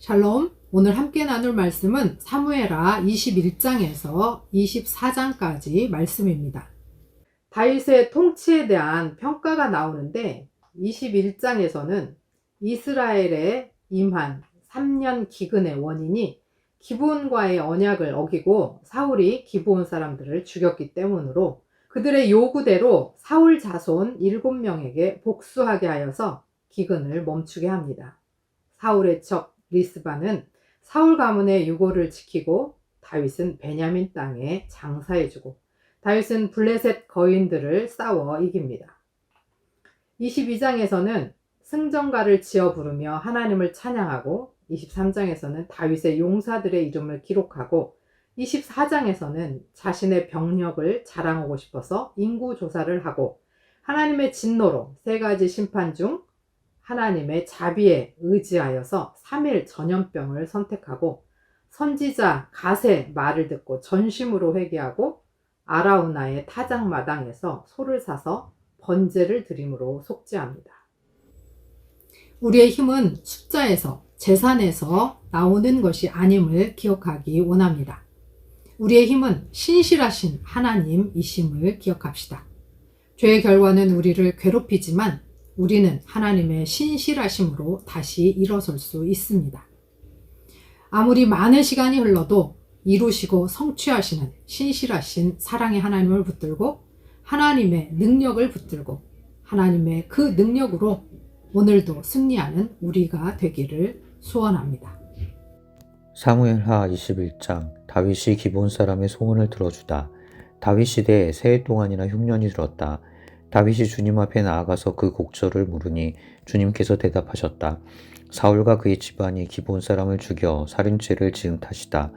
샬롬. 오늘 함께 나눌 말씀은 사무엘하 21장에서 24장까지 말씀입니다. 다윗의 통치에 대한 평가가 나오는데 21장에서는 이스라엘에 임한 3년 기근의 원인이 기브온과의 언약을 어기고 사울이 기브온 사람들을 죽였기 때문으로 그들의 요구대로 사울 자손 7명에게 복수하게 하여서 기근을 멈추게 합니다. 사울의 척 리스바는 사울 가문의 유고를 지키고 다윗은 베냐민 땅에 장사해주고 다윗은 블레셋 거인들을 싸워 이깁니다. 22장에서는 승전가를 지어 부르며 하나님을 찬양하고 23장에서는 다윗의 용사들의 이름을 기록하고 24장에서는 자신의 병력을 자랑하고 싶어서 인구 조사를 하고 하나님의 진노로 3가지 심판 중 하나님의 자비에 의지하여서 3일 전염병을 선택하고 선지자 갓의 말을 듣고 전심으로 회개하고 아라우나의 타작마당에서 소를 사서 번제를 드림으로 속죄합니다. 우리의 힘은 숫자에서 재산에서 나오는 것이 아님을 기억하기 원합니다. 우리의 힘은 신실하신 하나님이심을 기억합시다. 죄의 결과는 우리를 괴롭히지만 우리는 하나님의 신실하심으로 다시 일어설 수 있습니다. 아무리 많은 시간이 흘러도 이루시고 성취하시는 신실하신 사랑의 하나님을 붙들고 하나님의 능력을 붙들고 하나님의 그 능력으로 오늘도 승리하는 우리가 되기를 소원합니다. 사무엘하 21장. 다윗이 기브온 사람의 소원을 들어주다. 다윗 시대에 세 해 동안이나 흉년이 들었다. 다윗이 주님 앞에 나아가서 그 곡절을 물으니 주님께서 대답하셨다. 사울과 그의 집안이 기브온 사람을 죽여 살인죄를 지은 탓이다.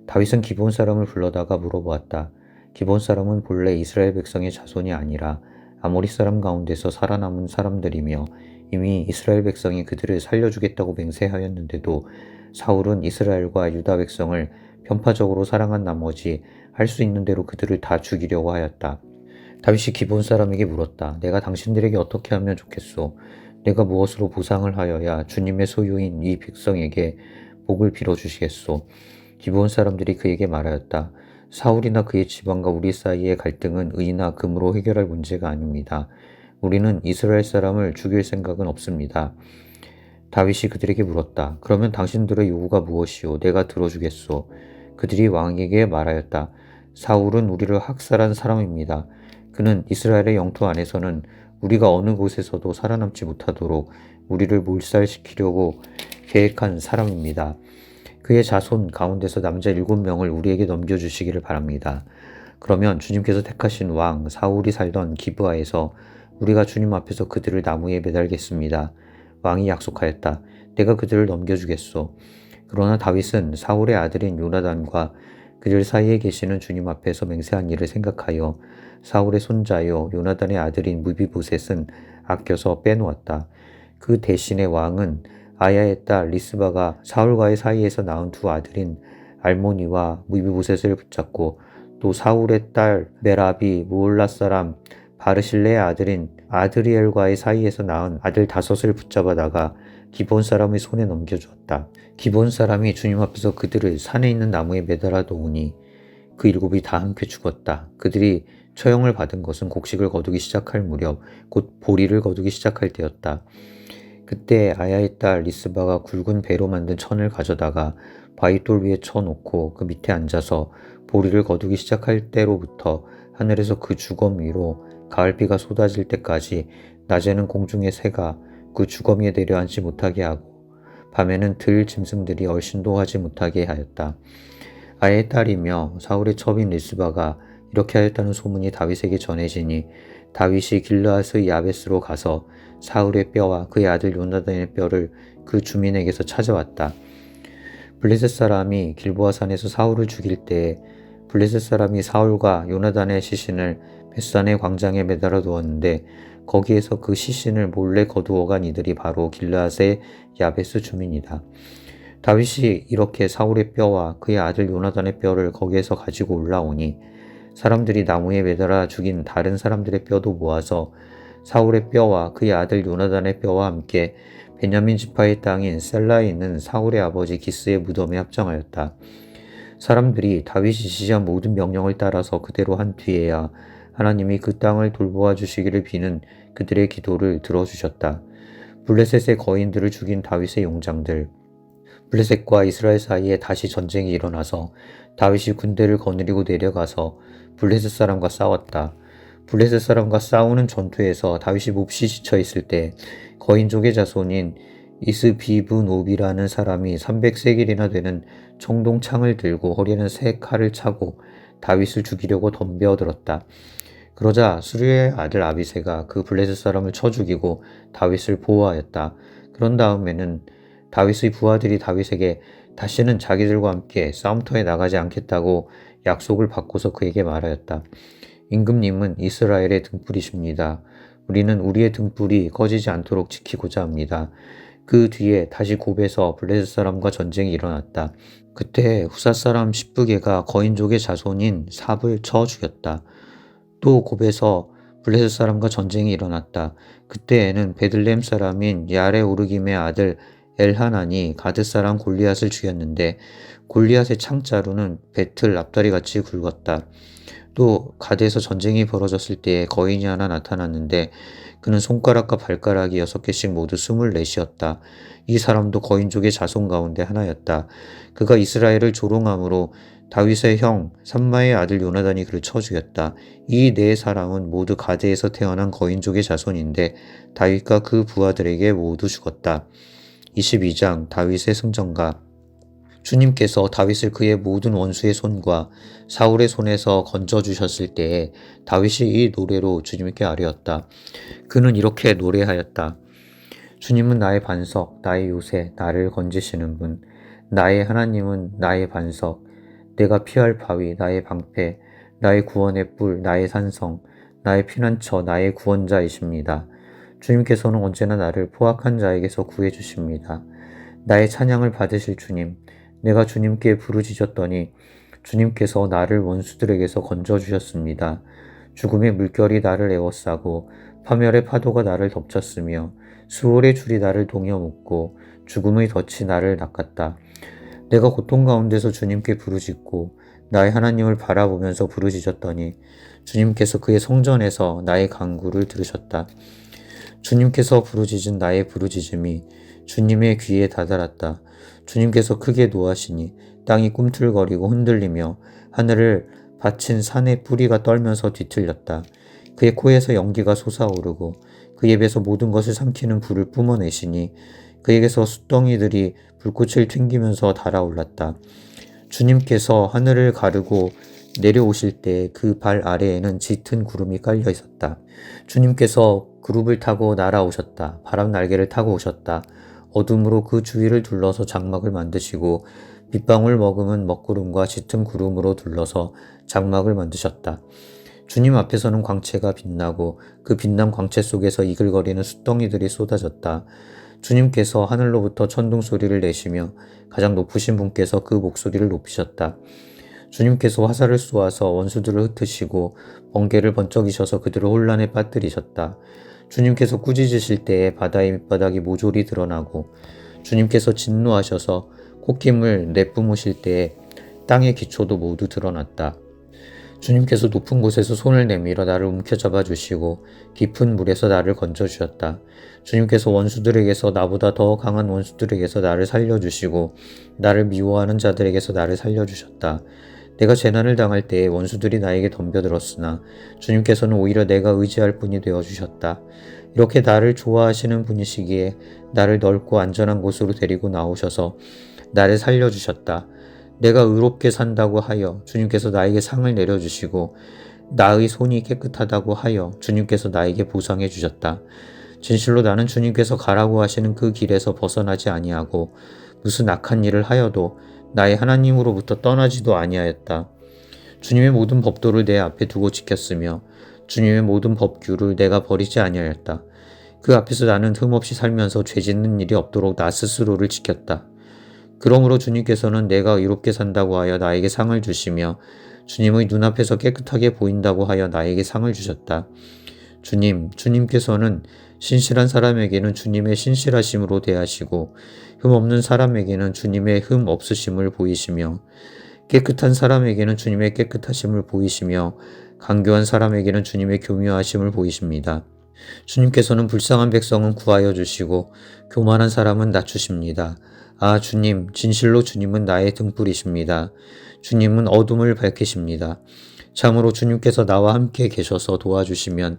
다윗은 기브온 사람을 불러다가 물어보았다. 기브온 사람은 본래 이스라엘 백성의 자손이 아니라 아모리 사람 가운데서 살아남은 사람들이며 이미 이스라엘 백성이 그들을 살려주겠다고 맹세하였는데도 사울은 이스라엘과 유다 백성을 편파적으로 사랑한 나머지 할 수 있는 대로 그들을 다 죽이려고 하였다. 다윗이 기브온 사람에게 물었다. 내가 당신들에게 어떻게 하면 좋겠소? 내가 무엇으로 보상을 하여야 주님의 소유인 이 백성에게 복을 빌어주시겠소? 기브온 사람들이 그에게 말하였다. 사울이나 그의 집안과 우리 사이의 갈등은 의나 금으로 해결할 문제가 아닙니다. 우리는 이스라엘 사람을 죽일 생각은 없습니다. 다윗이 그들에게 물었다. 그러면 당신들의 요구가 무엇이오? 내가 들어주겠소. 그들이 왕에게 말하였다. 사울은 우리를 학살한 사람입니다. 그는 이스라엘의 영토 안에서는 우리가 어느 곳에서도 살아남지 못하도록 우리를 몰살시키려고 계획한 사람입니다. 그의 자손 가운데서 남자 7명을 우리에게 넘겨주시기를 바랍니다. 그러면 주님께서 택하신 왕 사울이 살던 기브아에서 우리가 주님 앞에서 그들을 나무에 매달겠습니다. 왕이 약속하였다. 내가 그들을 넘겨주겠소. 그러나 다윗은 사울의 아들인 요나단과 그들 사이에 계시는 주님 앞에서 맹세한 일을 생각하여 사울의 손자요 요나단의 아들인 무비보셋은 아껴서 빼놓았다. 그 대신에 왕은 아야의 딸 리스바가 사울과의 사이에서 낳은 2 아들인 알모니와 무비보셋을 붙잡고 또 사울의 딸 메라비 무올라 사람 바르실레의 아들인 아드리엘과의 사이에서 낳은 아들 5을 붙잡아다가 기브온 사람의 손에 넘겨주었다. 기브온 사람이 주님 앞에서 그들을 산에 있는 나무에 매달아 놓으니 그 7이 다 함께 죽었다. 그들이 처형을 받은 것은 곡식을 거두기 시작할 무렵 곧 보리를 거두기 시작할 때였다. 그때 아야의 딸 리스바가 굵은 배로 만든 천을 가져다가 바위돌 위에 쳐놓고 그 밑에 앉아서 보리를 거두기 시작할 때로부터 하늘에서 그 주검 위로 가을비가 쏟아질 때까지 낮에는 공중의 새가 그 주거미에 내려앉지 못하게 하고 밤에는 들 짐승들이 얼씬도 하지 못하게 하였다. 아야의 딸이며 사울의 첩인 리스바가 이렇게 하였다는 소문이 다윗에게 전해지니 다윗이 길르앗의 야베스로 가서 사울의 뼈와 그의 아들 요나단의 뼈를 그 주민에게서 찾아왔다. 블레셋 사람이 길보아 산에서 사울을 죽일 때에 블레셋 사람이 사울과 요나단의 시신을 벳산의 광장에 매달아 두었는데 거기에서 그 시신을 몰래 거두어간 이들이 바로 길르앗의 야베스 주민이다. 다윗이 이렇게 사울의 뼈와 그의 아들 요나단의 뼈를 거기에서 가지고 올라오니 사람들이 나무에 매달아 죽인 다른 사람들의 뼈도 모아서 사울의 뼈와 그의 아들 요나단의 뼈와 함께 베냐민 지파의 땅인 셀라에 있는 사울의 아버지 기스의 무덤에 합장하였다. 사람들이 다윗이 지시한 모든 명령을 따라서 그대로 한 뒤에야 하나님이 그 땅을 돌보아 주시기를 비는 그들의 기도를 들어주셨다. 블레셋의 거인들을 죽인 다윗의 용장들. 블레셋과 이스라엘 사이에 다시 전쟁이 일어나서 다윗이 군대를 거느리고 내려가서 블레셋 사람과 싸웠다. 블레셋 사람과 싸우는 전투에서 다윗이 몹시 지쳐 있을 때 거인족의 자손인 이스비브노비라는 사람이 300세겔이나 되는 청동창을 들고 허리에는 새 칼을 차고 다윗을 죽이려고 덤벼들었다. 그러자 수르의 아들 아비새가 그 블레셋 사람을 쳐 죽이고 다윗을 보호하였다. 그런 다음에는 다윗의 부하들이 다윗에게 다시는 자기들과 함께 싸움터에 나가지 않겠다고 약속을 받고서 그에게 말하였다. 임금님은 이스라엘의 등불이십니다. 우리는 우리의 등불이 꺼지지 않도록 지키고자 합니다. 그 뒤에 다시 곱에서 블레셋 사람과 전쟁이 일어났다. 그때 후사 사람 십부게가 거인족의 자손인 삽을 쳐 죽였다. 또 곱에서 블레셋 사람과 전쟁이 일어났다. 그때에는 베들레헴 사람인 야레 오르김의 아들 엘하난이 가드 사람 골리앗을 죽였는데 골리앗의 창자루는 배틀 앞다리같이 굵었다. 또 가드에서 전쟁이 벌어졌을 때에 거인이 하나 나타났는데 그는 손가락과 발가락이 6개씩 모두 24이었다. 이 사람도 거인족의 자손 가운데 하나였다. 그가 이스라엘을 조롱함으로 다윗의 형 삼마의 아들 요나단이 그를 쳐 죽였다. 이 네 사람은 모두 가드에서 태어난 거인족의 자손인데 다윗과 그 부하들에게 모두 죽었다. 22장 다윗의 승전가. 주님께서 다윗을 그의 모든 원수의 손과 사울의 손에서 건져주셨을 때에 다윗이 이 노래로 주님께 아뢰었다. 그는 이렇게 노래하였다. 주님은 나의 반석, 나의 요새, 나를 건지시는 분. 나의 하나님은 나의 반석, 내가 피할 바위, 나의 방패, 나의 구원의 뿔, 나의 산성, 나의 피난처, 나의 구원자이십니다. 주님께서는 언제나 나를 포악한 자에게서 구해주십니다. 나의 찬양을 받으실 주님, 내가 주님께 부르짖었더니 주님께서 나를 원수들에게서 건져주셨습니다. 죽음의 물결이 나를 에워싸고 파멸의 파도가 나를 덮쳤으며 수월의 줄이 나를 동여묶고 죽음의 덫이 나를 낚았다. 내가 고통 가운데서 주님께 부르짖고 나의 하나님을 바라보면서 부르짖었더니 주님께서 그의 성전에서 나의 간구를 들으셨다. 주님께서 부르짖은 나의 부르짖음이 주님의 귀에 다다랐다. 주님께서 크게 노하시니 땅이 꿈틀거리고 흔들리며 하늘을 받친 산의 뿌리가 떨면서 뒤틀렸다. 그의 코에서 연기가 솟아오르고 그 입에서 모든 것을 삼키는 불을 뿜어내시니 그에게서 숫덩이들이 불꽃을 튕기면서 달아올랐다. 주님께서 하늘을 가르고 내려오실 때 그 발 아래에는 짙은 구름이 깔려 있었다. 주님께서 그룹을 타고 날아오셨다. 바람 날개를 타고 오셨다. 어둠으로 그 주위를 둘러서 장막을 만드시고 빗방울 머금은 먹구름과 짙은 구름으로 둘러서 장막을 만드셨다. 주님 앞에서는 광채가 빛나고 그 빛난 광채 속에서 이글거리는 숫덩이들이 쏟아졌다. 주님께서 하늘로부터 천둥 소리를 내시며 가장 높으신 분께서 그 목소리를 높이셨다. 주님께서 화살을 쏘아서 원수들을 흩으시고 번개를 번쩍이셔서 그들을 혼란에 빠뜨리셨다. 주님께서 꾸짖으실 때에 바다의 밑바닥이 모조리 드러나고 주님께서 진노하셔서 콧김을 내뿜으실 때에 땅의 기초도 모두 드러났다. 주님께서 높은 곳에서 손을 내밀어 나를 움켜잡아 주시고 깊은 물에서 나를 건져주셨다. 주님께서 원수들에게서 나보다 더 강한 원수들에게서 나를 살려주시고 나를 미워하는 자들에게서 나를 살려주셨다. 내가 재난을 당할 때에 원수들이 나에게 덤벼들었으나 주님께서는 오히려 내가 의지할 분이 되어주셨다. 이렇게 나를 좋아하시는 분이시기에 나를 넓고 안전한 곳으로 데리고 나오셔서 나를 살려주셨다. 내가 의롭게 산다고 하여 주님께서 나에게 상을 내려주시고 나의 손이 깨끗하다고 하여 주님께서 나에게 보상해 주셨다. 진실로 나는 주님께서 가라고 하시는 그 길에서 벗어나지 아니하고 무슨 악한 일을 하여도 나의 하나님으로부터 떠나지도 아니하였다. 주님의 모든 법도를 내 앞에 두고 지켰으며 주님의 모든 법규를 내가 버리지 아니하였다. 그 앞에서 나는 흠없이 살면서 죄 짓는 일이 없도록 나 스스로를 지켰다. 그러므로 주님께서는 내가 의롭게 산다고 하여 나에게 상을 주시며 주님의 눈앞에서 깨끗하게 보인다고 하여 나에게 상을 주셨다. 주님께서는 신실한 사람에게는 주님의 신실하심으로 대하시고 흠 없는 사람에게는 주님의 흠 없으심을 보이시며 깨끗한 사람에게는 주님의 깨끗하심을 보이시며 간교한 사람에게는 주님의 교묘하심을 보이십니다. 주님께서는 불쌍한 백성은 구하여 주시고 교만한 사람은 낮추십니다. 아, 주님, 진실로 주님은 나의 등불이십니다. 주님은 어둠을 밝히십니다. 참으로 주님께서 나와 함께 계셔서 도와주시면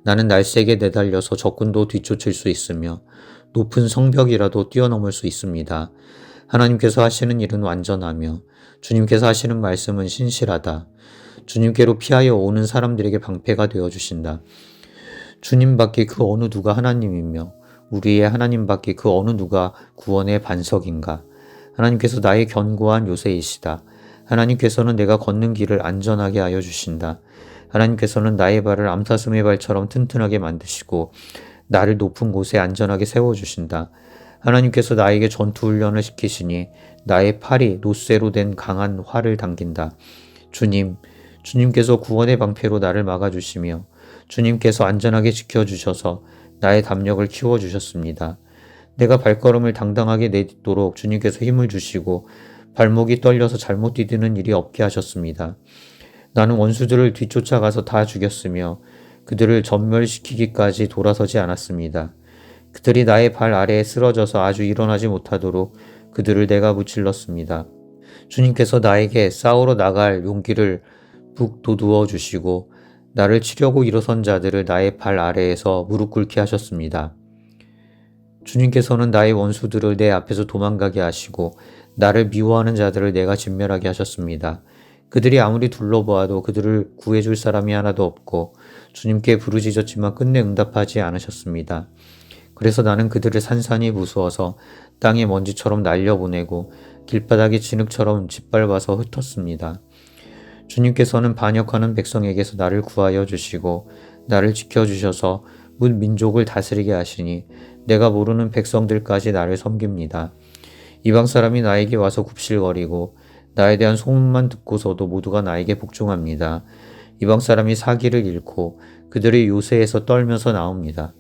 나는 날쌔게 내달려서 적군도 뒤쫓을 수 있으며 높은 성벽이라도 뛰어넘을 수 있습니다. 하나님께서 하시는 일은 완전하며 주님께서 하시는 말씀은 신실하다. 주님께로 피하여 오는 사람들에게 방패가 되어 주신다. 주님밖에 그 어느 누가 하나님이며 우리의 하나님밖에 그 어느 누가 구원의 반석인가. 하나님께서 나의 견고한 요새이시다. 하나님께서는 내가 걷는 길을 안전하게 하여 주신다. 하나님께서는 나의 발을 암사슴의 발처럼 튼튼하게 만드시고 나를 높은 곳에 안전하게 세워주신다. 하나님께서 나에게 전투훈련을 시키시니 나의 팔이 노쇠로 된 강한 활을 당긴다. 주님께서 구원의 방패로 나를 막아주시며 주님께서 안전하게 지켜주셔서 나의 담력을 키워주셨습니다. 내가 발걸음을 당당하게 내딛도록 주님께서 힘을 주시고 발목이 떨려서 잘못 디디는 일이 없게 하셨습니다. 나는 원수들을 뒤쫓아가서 다 죽였으며 그들을 전멸시키기까지 돌아서지 않았습니다. 그들이 나의 발 아래에 쓰러져서 아주 일어나지 못하도록 그들을 내가 무찔렀습니다. 주님께서 나에게 싸우러 나갈 용기를 북돋우어 주시고 나를 치려고 일어선 자들을 나의 발 아래에서 무릎 꿇게 하셨습니다. 주님께서는 나의 원수들을 내 앞에서 도망가게 하시고 나를 미워하는 자들을 내가 진멸하게 하셨습니다. 그들이 아무리 둘러보아도 그들을 구해줄 사람이 하나도 없고 주님께 부르짖었지만 끝내 응답하지 않으셨습니다. 그래서 나는 그들을 산산이 무수어서 땅의 먼지처럼 날려보내고 길바닥이 진흙처럼 짓밟아서 흩었습니다. 주님께서는 반역하는 백성에게서 나를 구하여 주시고 나를 지켜주셔서 뭇 민족을 다스리게 하시니 내가 모르는 백성들까지 나를 섬깁니다. 이방 사람이 나에게 와서 굽실거리고 나에 대한 소문만 듣고서도 모두가 나에게 복종합니다. 이방 사람이 사기를 잃고 그들의 요새에서 떨면서 나옵니다.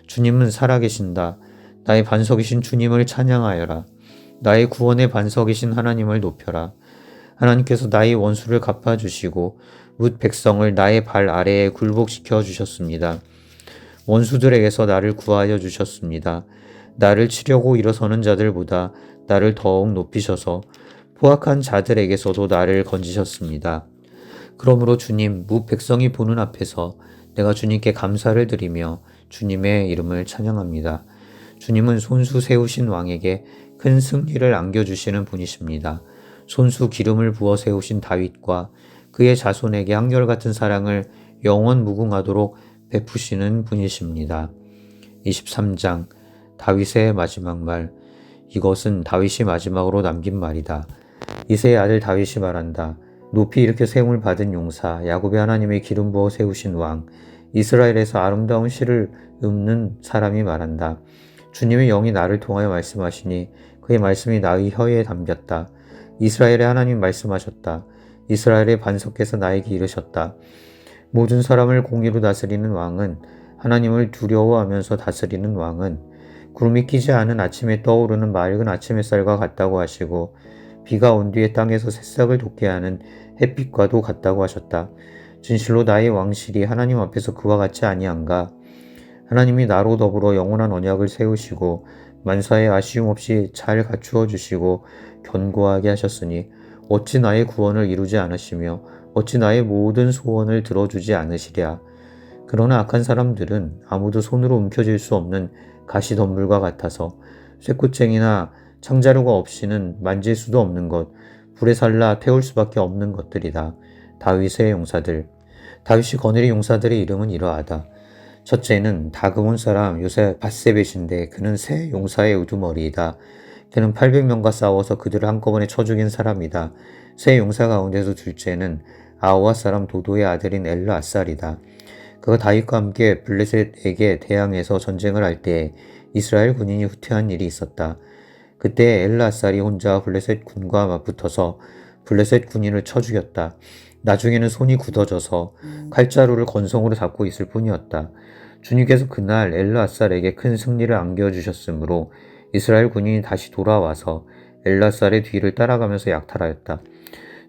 주님은 살아계신다. 나의 반석이신 주님을 찬양하여라. 나의 구원의 반석이신 하나님을 높여라. 하나님께서 나의 원수를 갚아주시고 뭇 백성을 나의 발 아래에 굴복시켜 주셨습니다. 원수들에게서 나를 구하여 주셨습니다. 나를 치려고 일어서는 자들보다 나를 더욱 높이셔서 포악한 자들에게서도 나를 건지셨습니다. 그러므로 주님, 뭇 백성이 보는 앞에서 내가 주님께 감사를 드리며 주님의 이름을 찬양합니다. 주님은 손수 세우신 왕에게 큰 승리를 안겨주시는 분이십니다. 손수 기름을 부어 세우신 다윗과 그의 자손에게 한결같은 사랑을 영원 무궁하도록 베푸시는 분이십니다. 23장 다윗의 마지막 말. 이것은 다윗이 마지막으로 남긴 말이다. 이새의 아들 다윗이 말한다. 높이 이렇게 세움을 받은 용사, 야곱의 하나님의 기름 부어 세우신 왕, 이스라엘에서 아름다운 시를 읊는 사람이 말한다. 주님의 영이 나를 통하여 말씀하시니 그의 말씀이 나의 혀에 담겼다. 이스라엘의 하나님 말씀하셨다. 이스라엘의 반석께서 나에게 이르셨다. 모든 사람을 공의로 다스리는 왕은, 하나님을 두려워하면서 다스리는 왕은 구름이 끼지 않은 아침에 떠오르는 맑은 아침 햇살과 같다고 하시고 비가 온 뒤에 땅에서 새싹을 돋게 하는 햇빛과도 같다고 하셨다. 진실로 나의 왕실이 하나님 앞에서 그와 같지 아니한가? 하나님이 나로 더불어 영원한 언약을 세우시고 만사에 아쉬움 없이 잘 갖추어 주시고 견고하게 하셨으니 어찌 나의 구원을 이루지 않으시며 어찌 나의 모든 소원을 들어주지 않으시랴. 그러나 악한 사람들은 아무도 손으로 움켜쥘 수 없는 가시덤불과 같아서 쇠꽃쟁이나 창자루가 없이는 만질 수도 없는 것, 불에 살라 태울 수밖에 없는 것들이다. 다윗의 용사들. 다윗이 거느린 용사들의 이름은 이러하다. 첫째는 다그몬 사람 요새 밧세벳인데 그는 새 용사의 우두머리이다. 그는 800명과 싸워서 그들을 한꺼번에 쳐 죽인 사람이다. 새 용사 가운데서 둘째는 아오아 사람 도도의 아들인 엘르아살이다. 그가 다윗과 함께 블레셋에게 대항해서 전쟁을 할 때에 이스라엘 군인이 후퇴한 일이 있었다. 그때 엘르아살이 혼자 블레셋 군과 맞붙어서 블레셋 군인을 쳐 죽였다. 나중에는 손이 굳어져서 칼자루를 건성으로 잡고 있을 뿐이었다. 주님께서 그날 엘르앗살에게 큰 승리를 안겨주셨으므로 이스라엘 군인이 다시 돌아와서 엘르앗살의 뒤를 따라가면서 약탈하였다.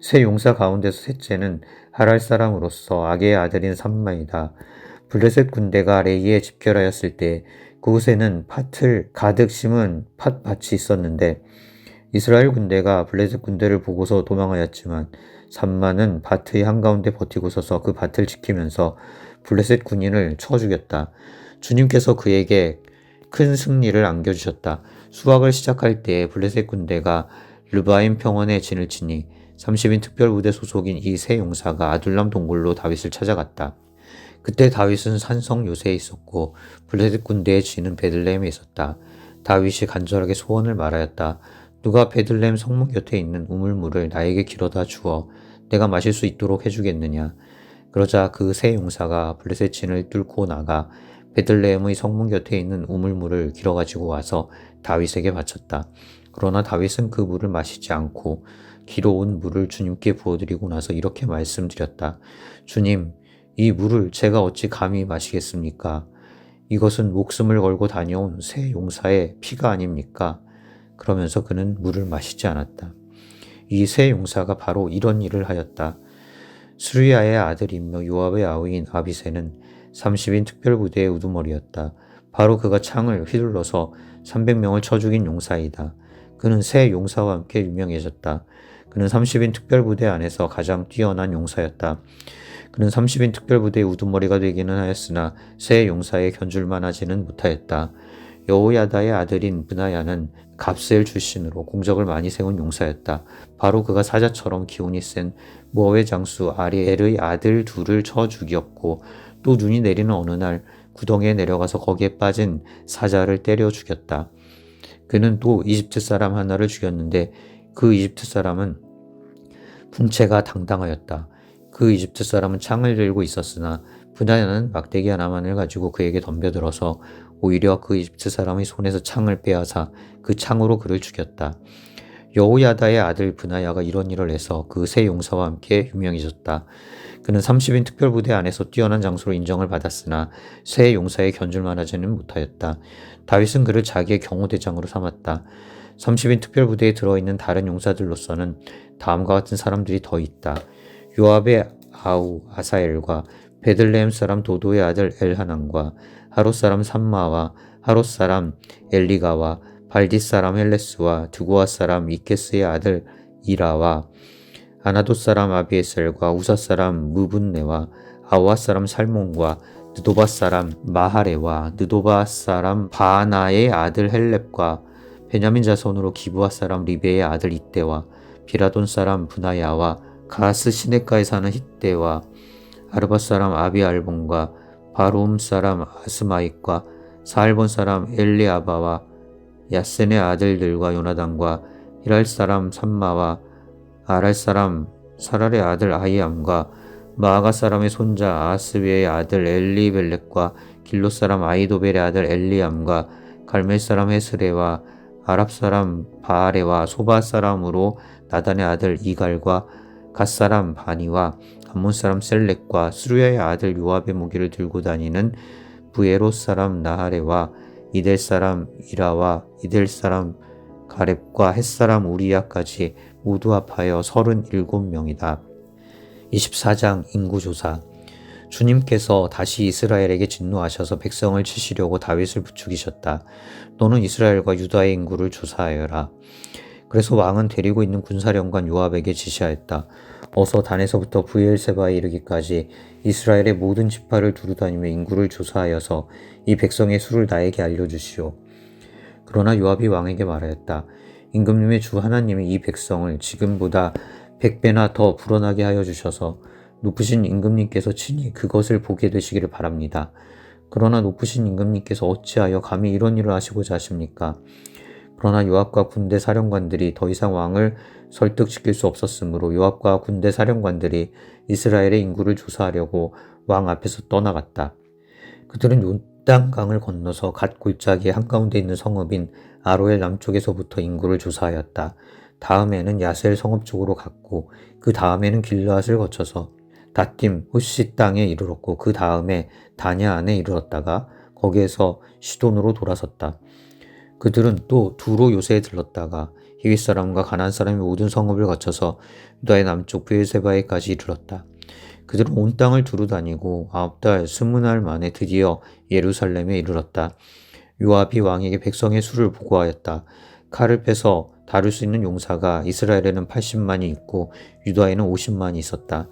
세 용사 가운데서 셋째는 하랄 사람으로서 아게의 아들인 삼마이다. 블레셋 군대가 레이에 집결하였을 때 그곳에는 팥을 가득 심은 팥밭이 있었는데 이스라엘 군대가 블레셋 군대를 보고서 도망하였지만 삼마는 밭의 한가운데 버티고 서서 그 밭을 지키면서 블레셋 군인을 쳐 죽였다. 주님께서 그에게 큰 승리를 안겨주셨다. 수확을 시작할 때 블레셋 군대가 르바임 평원에 진을 치니 30인 특별부대 소속인 이 세 용사가 아둘람 동굴로 다윗을 찾아갔다. 그때 다윗은 산성 요새에 있었고 블레셋 군대의 진은 베들레헴에 있었다. 다윗이 간절하게 소원을 말하였다. 누가 베들레헴 성문 곁에 있는 우물물을 나에게 길어다 주어 내가 마실 수 있도록 해주겠느냐. 그러자 그 세 용사가 블레셋 진을 뚫고 나가 베들레헴의 성문 곁에 있는 우물물을 길어가지고 와서 다윗에게 바쳤다. 그러나 다윗은 그 물을 마시지 않고 길어온 물을 주님께 부어드리고 나서 이렇게 말씀드렸다. 주님, 이 물을 제가 어찌 감히 마시겠습니까? 이것은 목숨을 걸고 다녀온 세 용사의 피가 아닙니까? 그러면서 그는 물을 마시지 않았다. 이 세 용사가 바로 이런 일을 하였다. 수리야의 아들이며 요압의 아우인 아비새는 30인 특별부대의 우두머리였다. 바로 그가 창을 휘둘러서 300명을 쳐 죽인 용사이다. 그는 세 용사와 함께 유명해졌다. 그는 30인 특별부대 안에서 가장 뛰어난 용사였다. 그는 30인 특별부대의 우두머리가 되기는 하였으나 세 용사에 견줄만 하지는 못하였다. 여호야다의 아들인 브나야는 갑스엘 출신으로 공적을 많이 세운 용사였다. 바로 그가 사자처럼 기운이 센 모압의 장수 아리엘의 아들 둘을 쳐 죽였고 또 눈이 내리는 어느 날 구덩이에 내려가서 거기에 빠진 사자를 때려 죽였다. 그는 또 이집트 사람 하나를 죽였는데 그 이집트 사람은 풍채가 당당하였다. 그 이집트 사람은 창을 들고 있었으나 브나야는 막대기 하나만을 가지고 그에게 덤벼들어서 오히려 그 이집트 사람의 손에서 창을 빼앗아 그 창으로 그를 죽였다. 여호야다의 아들 브나야가 이런 일을 해서 그 세 용사와 함께 유명해졌다. 그는 30인 특별부대 안에서 뛰어난 장수로 인정을 받았으나 세 용사의 견줄만 하지는 못하였다. 다윗은 그를 자기의 경호대장으로 삼았다. 30인 특별부대에 들어있는 다른 용사들로서는 다음과 같은 사람들이 더 있다. 요압의 아우 아사엘과 베들레헴 사람 도도의 아들 엘하난과 하롯 사람 삼마와 하롯 사람 엘리가와 발디 사람 헬레스와 드고아 사람 이케스의 아들 이라와 아나돗 사람 아비에셀과 우사 사람 무분네와 아와 사람 살몬과 느도바 사람 마하레와 느도바 사람 바하나의 아들 헬렙과 베냐민 자손으로 기브아 사람 리베의 아들 이때와 비라돈 사람 브나야와 가스 시네가에 사는 hit대와 아르바 사람 아비알본과 바로움 사람 아스마익과 사알본 사람 엘리아바와 야센의 아들들과 요나단과 히랄 사람 삼마와 아랄 사람 사랄의 아들 아이암과 마아가 사람의 손자 아스비의 아들 엘리벨렉과 길롯 사람 아이도벨의 아들 엘리암과 갈멜 사람 헤스레와 아랍 사람 바아레와 소바 사람으로 나단의 아들 이갈과 갓 사람 바니와 암몬 사람 셀렉과 스루야의 아들 요압의 무기를 들고 다니는 부에롯 사람 나하레와 이델 사람 이라와 이델 사람 가렙과 헷 사람 우리야까지 모두 합하여 37명이다. 24장 인구조사. 주님께서 다시 이스라엘에게 진노하셔서 백성을 치시려고 다윗을 부추기셨다. 너는 이스라엘과 유다의 인구를 조사하여라. 그래서 왕은 데리고 있는 군사령관 요압에게 지시하였다. 어서 단에서부터 브엘세바에 이르기까지 이스라엘의 모든 지파를 두루다니며 인구를 조사하여서 이 백성의 수를 나에게 알려주시오. 그러나 요압이 왕에게 말하였다. 임금님의 주 하나님이 이 백성을 지금보다 100배나 더 불어나게 하여 주셔서 높으신 임금님께서 친히 그것을 보게 되시기를 바랍니다. 그러나 높으신 임금님께서 어찌하여 감히 이런 일을 하시고자 하십니까? 그러나 요압과 군대 사령관들이 더 이상 왕을 설득시킬 수 없었으므로 요압과 군대 사령관들이 이스라엘의 인구를 조사하려고 왕 앞에서 떠나갔다. 그들은 요단강을 건너서 갓 골짜기 한가운데 있는 성읍인 아로엘 남쪽에서부터 인구를 조사하였다. 다음에는 야셀 성읍 쪽으로 갔고 그 다음에는 길르앗을 거쳐서 다팀 호시 땅에 이르렀고 그 다음에 다냐 안에 이르렀다가 거기에서 시돈으로 돌아섰다. 그들은 또 두로 요새에 들렀다가 히윗 사람과 가나안 사람의 모든 성읍을 거쳐서 유다의 남쪽 브엘세바에까지 이르렀다. 그들은 온 땅을 두루 다니고 9달 20날 만에 드디어 예루살렘에 이르렀다. 요압이 왕에게 백성의 수를 보고하였다. 칼을 빼서 다룰 수 있는 용사가 이스라엘에는 80만이 있고 유다에는 50만이 있었다.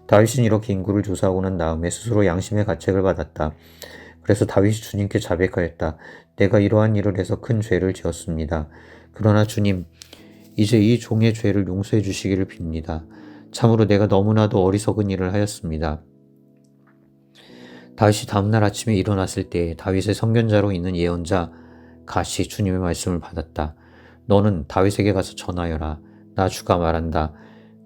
다윗은 이렇게 인구를 조사하고 난 다음에 스스로 양심의 가책을 받았다. 그래서 다윗이 주님께 자백하였다. 내가 이러한 일을 해서 큰 죄를 지었습니다. 그러나 주님, 이제 이 종의 죄를 용서해 주시기를 빕니다. 참으로 내가 너무나도 어리석은 일을 하였습니다. 다윗이 다음날 아침에 일어났을 때 다윗의 선견자로 있는 예언자 갓이 주님의 말씀을 받았다. 너는 다윗에게 가서 전하여라. 나 주가 말한다.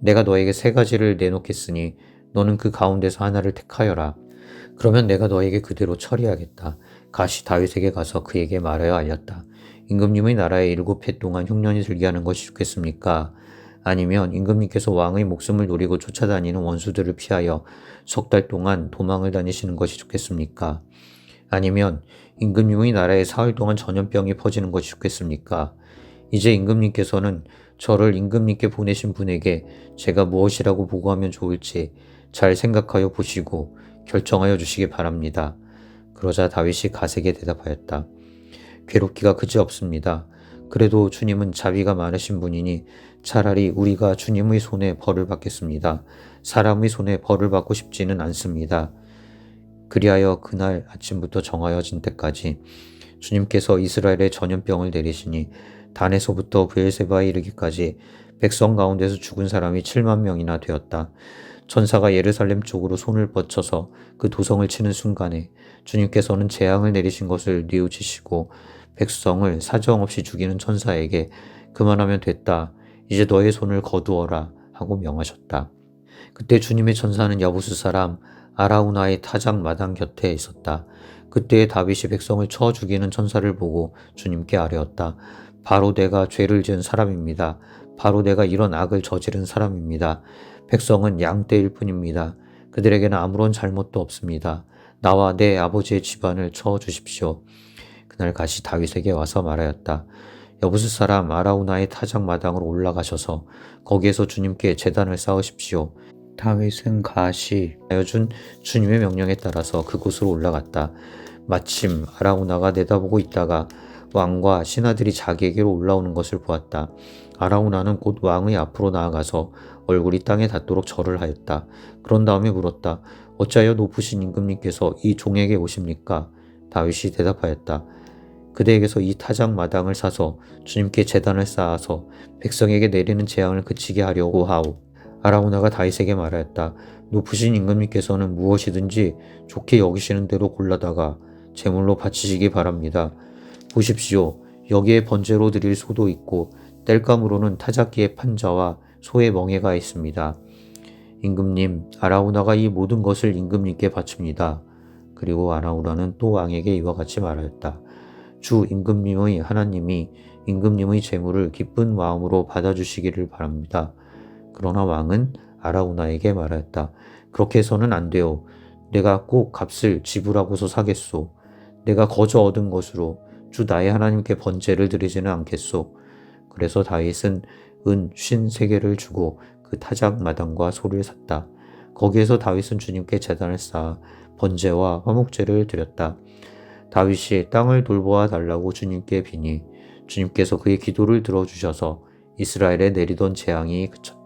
내가 너에게 3가지를 내놓겠으니 너는 그 가운데서 하나를 택하여라. 그러면 내가 너에게 그대로 처리하겠다. 갓이 다윗에게 가서 그에게 말하여 알렸다. 임금님의 나라에 7해 동안 흉년이 들게 하는 것이 좋겠습니까? 아니면 임금님께서 왕의 목숨을 노리고 쫓아다니는 원수들을 피하여 3달 동안 도망을 다니시는 것이 좋겠습니까? 아니면 임금님의 나라에 사흘 동안 전염병이 퍼지는 것이 좋겠습니까? 이제 임금님께서는 저를 임금님께 보내신 분에게 제가 무엇이라고 보고하면 좋을지 잘 생각하여 보시고 결정하여 주시기 바랍니다. 그러자 다윗이 갓에게 대답하였다. 괴롭기가 그지없습니다. 그래도 주님은 자비가 많으신 분이니 차라리 우리가 주님의 손에 벌을 받겠습니다. 사람의 손에 벌을 받고 싶지는 않습니다. 그리하여 그날 아침부터 정하여진 때까지 주님께서 이스라엘에 전염병을 내리시니 단에서부터 브엘세바에 이르기까지 백성 가운데서 죽은 사람이 7만 명이나 되었다. 천사가 예루살렘 쪽으로 손을 뻗쳐서 그 도성을 치는 순간에 주님께서는 재앙을 내리신 것을 뉘우치시고 백성을 사정없이 죽이는 천사에게 그만하면 됐다. 이제 너의 손을 거두어라 하고 명하셨다. 그때 주님의 천사는 여부스 사람 아라우나의 타작 마당 곁에 있었다. 그때에 다윗이 백성을 쳐 죽이는 천사를 보고 주님께 아뢰었다. 바로 내가 죄를 지은 사람입니다. 바로 내가 이런 악을 저지른 사람입니다. 백성은 양떼일 뿐입니다. 그들에게는 아무런 잘못도 없습니다. 나와 내 아버지의 집안을 쳐 주십시오. 그날 갓이 다윗에게 와서 말하였다. 여부스 사람 아라우나의 타작 마당으로 올라가셔서 거기에서 주님께 제단을 쌓으십시오. 다윗은 갓이 하여준 주님의 명령에 따라서 그곳으로 올라갔다. 마침 아라우나가 내다보고 있다가 왕과 신하들이 자기에게로 올라오는 것을 보았다. 아라우나는 곧 왕의 앞으로 나아가서 얼굴이 땅에 닿도록 절을 하였다. 그런 다음에 물었다. 어찌하여 높으신 임금님께서 이 종에게 오십니까? 다윗이 대답하였다. 그대에게서 이 타작 마당을 사서 주님께 제단을 쌓아서 백성에게 내리는 재앙을 그치게 하려고 하오. 아라우나가 다윗에게 말하였다. 높으신 임금님께서는 무엇이든지 좋게 여기시는 대로 골라다가 제물로 바치시기 바랍니다. 보십시오. 여기에 번제로 드릴 소도 있고 땔감으로는 타작기의 판자와 소의 멍에가 있습니다. 임금님, 아라우나가 이 모든 것을 임금님께 바칩니다. 그리고 아라우나는 또 왕에게 이와 같이 말하였다. 주 임금님의 하나님이 임금님의 제물을 기쁜 마음으로 받아주시기를 바랍니다. 그러나 왕은 아라우나에게 말하였다. 그렇게 해서는 안 돼요. 내가 꼭 값을 지불하고서 사겠소. 내가 거저 얻은 것으로 주 나의 하나님께 번제를 드리지는 않겠소. 그래서 다윗은 은 53개를 주고 그 타작 마당과 소를 샀다. 거기에서 다윗은 주님께 제단을 쌓아 번제와 화목제를 드렸다. 다윗이 땅을 돌보아 달라고 주님께 비니 주님께서 그의 기도를 들어주셔서 이스라엘에 내리던 재앙이 그쳤다.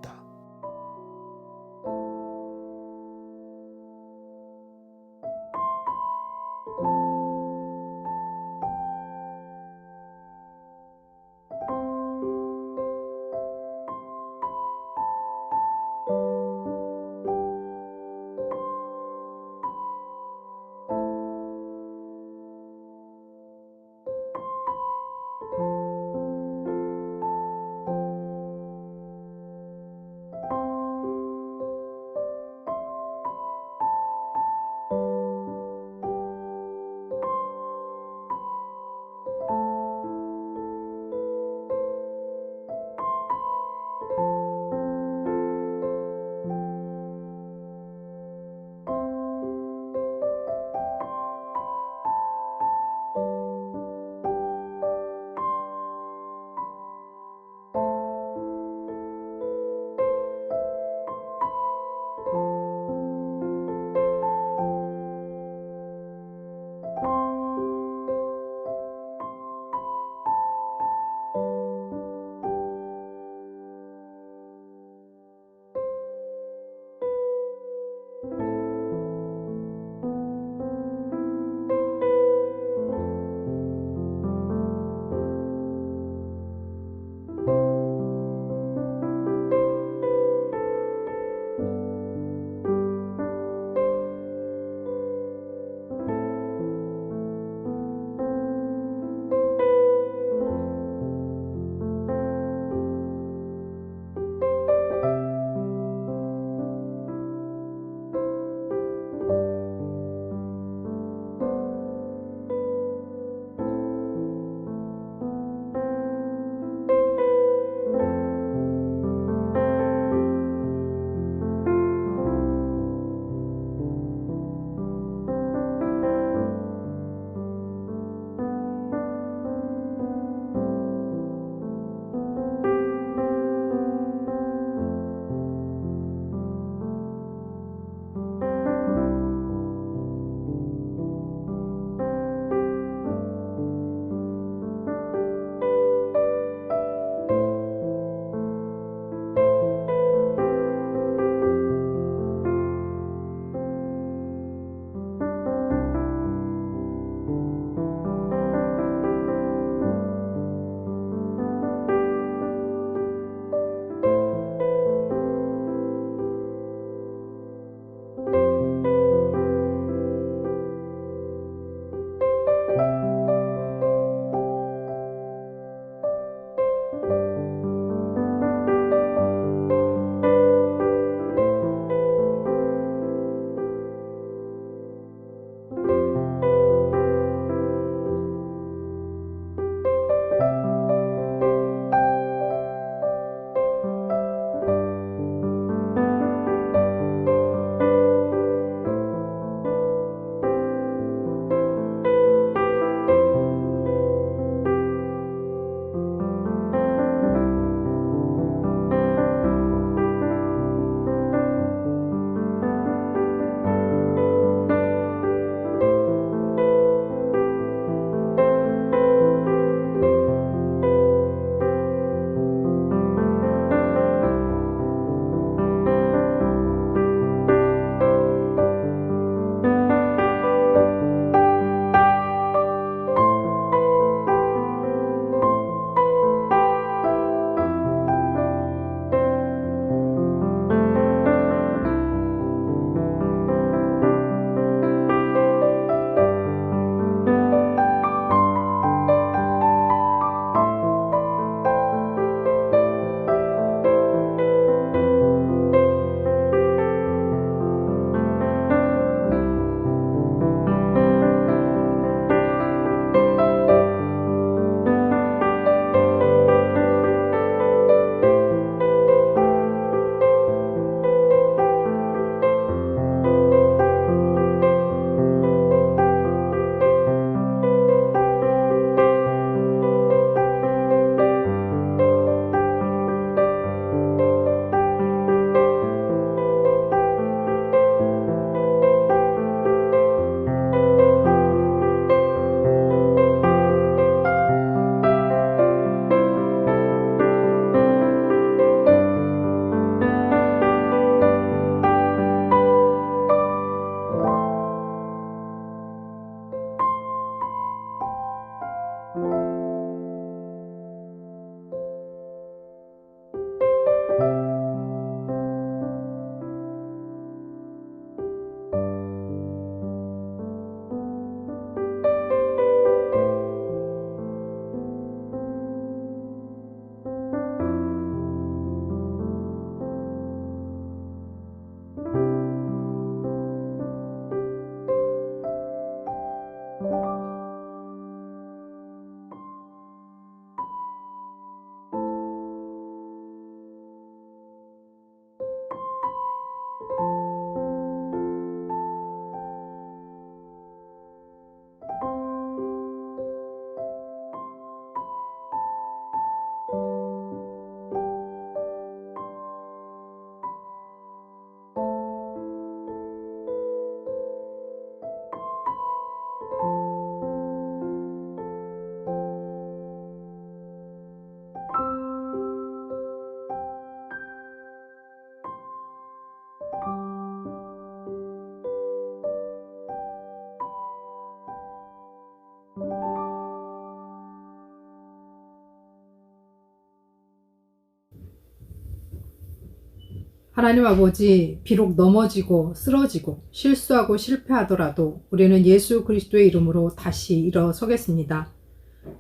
하나님 아버지, 비록 넘어지고 쓰러지고 실수하고 실패하더라도 우리는 예수 그리스도의 이름으로 다시 일어서겠습니다.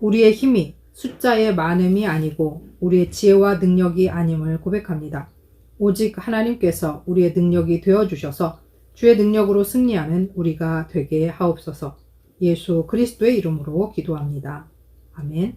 우리의 힘이 숫자의 많음이 아니고 우리의 지혜와 능력이 아님을 고백합니다. 오직 하나님께서 우리의 능력이 되어주셔서 주의 능력으로 승리하는 우리가 되게 하옵소서. 예수 그리스도의 이름으로 기도합니다. 아멘.